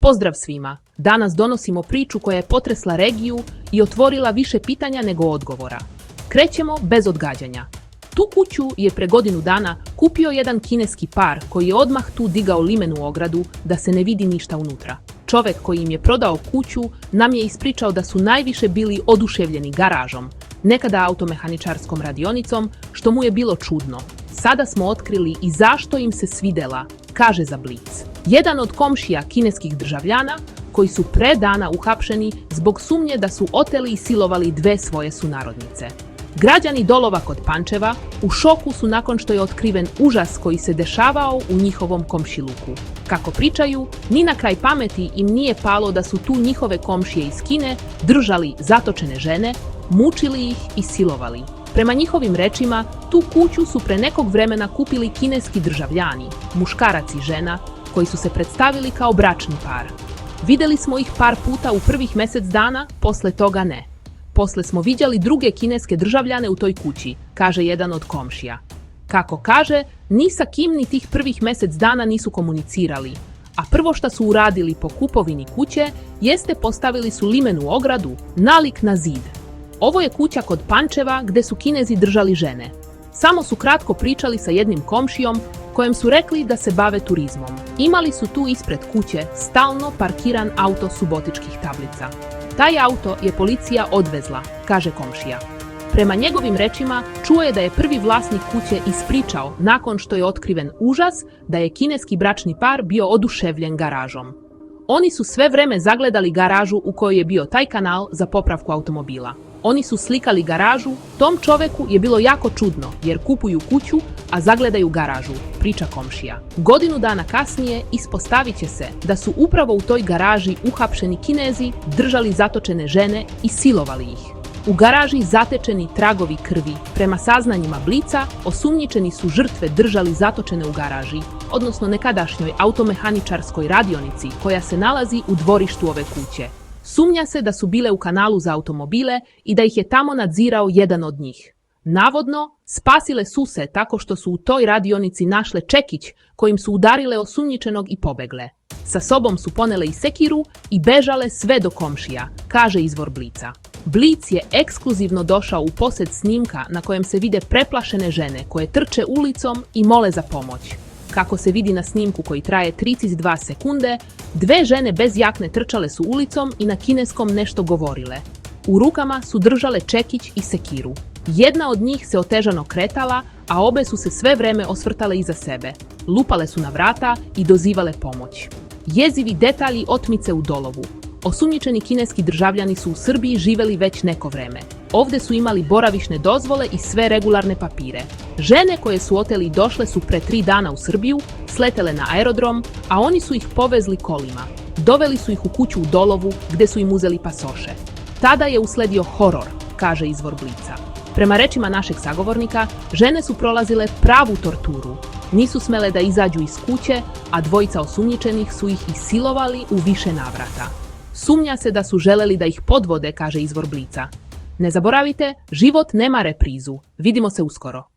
Pozdrav svima! Danas donosimo priču koja je potresla regiju i otvorila više pitanja nego odgovora. Krećemo bez odgađanja. Tu kuću je pre godinu dana kupio jedan kineski par koji je odmah tu digao limenu ogradu da se ne vidi ništa unutra. Čovek koji im je prodao kuću nam je ispričao da su najviše bili oduševljeni garažom, nekada automehaničarskom radionicom, što mu je bilo čudno. Sada smo otkrili i zašto im se svidela, kaže za Blic. Jedan od komšija kineskih državljana koji su pre dana uhapšeni zbog sumnje da su oteli i silovali dve svoje sunarodnice. Građani Dolova kod Pančeva u šoku su nakon što je otkriven užas koji se dešavao u njihovom komšiluku. Kako pričaju, ni na kraj pameti im nije palo da su tu njihove komšije iz Kine držali zatočene žene, mučili ih i silovali. Prema njihovim rečima, tu kuću su pre nekog vremena kupili kineski državljani, muškarac i žena, koji su se predstavili kao bračni par. Videli smo ih par puta u prvih mjesec dana, posle toga ne. Posle smo viđali druge kineske državljane u toj kući, kaže jedan od komšija. Kako kaže, ni sa kim ni tih prvih mjesec dana nisu komunicirali, a prvo što su uradili po kupovini kuće jeste postavili su limenu ogradu nalik na zid. Ovo je kuća kod Pančeva gde su Kinezi držali žene. Samo su kratko pričali sa jednim komšijom kojem su rekli da se bave turizmom. Imali su tu ispred kuće stalno parkiran auto subotičkih tablica. Taj auto je policija odvezla, kaže komšija. Prema njegovim rečima, čuo je da je prvi vlasnik kuće ispričao nakon što je otkriven užas da je kineski bračni par bio oduševljen garažom. Oni su sve vreme zagledali garažu u kojoj je bio taj kanal za popravku automobila. Oni su slikali garažu, tom čoveku je bilo jako čudno jer kupuju kuću, a zagledaju garažu, priča komšija. Godinu dana kasnije ispostavit će se da su upravo u toj garaži uhapšeni Kinezi držali zatočene žene i silovali ih. U garaži zatečeni tragovi krvi. Prema saznanjima Blica, osumnjičeni su žrtve držali zatočene u garaži, odnosno nekadašnjoj automehaničarskoj radionici koja se nalazi u dvorištu ove kuće. Sumnja se da su bile u kanalu za automobile i da ih je tamo nadzirao jedan od njih. Navodno, spasile su se tako što su u toj radionici našle čekić kojim su udarile osumnjičenog i pobegle. Sa sobom su ponele i sekiru i bežale sve do komšija, kaže izvor Blica. Blic je ekskluzivno došao u posed snimka na kojem se vide preplašene žene koje trče ulicom i mole za pomoć. Kako se vidi na snimku koji traje 32 sekunde, dve žene bez jakne trčale su ulicom i na kineskom nešto govorile. U rukama su držale čekić i sekiru. Jedna od njih se otežano kretala, a obe su se sve vreme osvrtale iza sebe. Lupale su na vrata i dozivale pomoć. Jezivi detalji otmice u Dolovu. Osumnjičeni kineski državljani su u Srbiji živeli već neko vreme. Ovde su imali boravišne dozvole i sve regularne papire. Žene koje su oteli došle su pre 3 dana u Srbiju, sletele na aerodrom, a oni su ih povezli kolima. Doveli su ih u kuću u Dolovu gde su im uzeli pasoše. Tada je usledio horor, kaže izvor Blica. Prema rečima našeg sagovornika, žene su prolazile pravu torturu. Nisu smele da izađu iz kuće, a dvojica osumnjičenih su ih isilovali u više navrata. Sumnja se da su želeli da ih podvode, kaže izvor Blica. Ne zaboravite, život nema reprizu. Vidimo se uskoro.